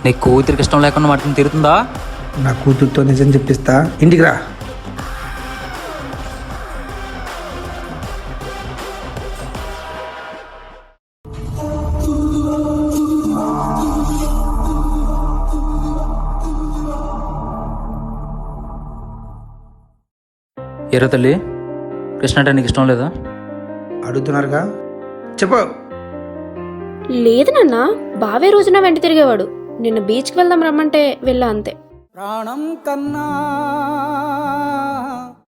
నీ కూతురికి ఇష్టం లేకుండా వాటిని తిరుగుతుందా? నా కూతురుతో నిజం చెప్పిస్తా, ఇంటికి రా. ఏరో తల్లి, కృష్ణ అంటే నీకు ఇష్టం లేదా? అడుగుతున్నారుగా, చెప్పు. లేదు నాన్న, బావే రోజున వెంట తిరిగేవాడు. నిన్న బీచ్కి వెళ్దాం రమ్మంటే వెళ్ళా అంతే. ప్రాణం కన్నా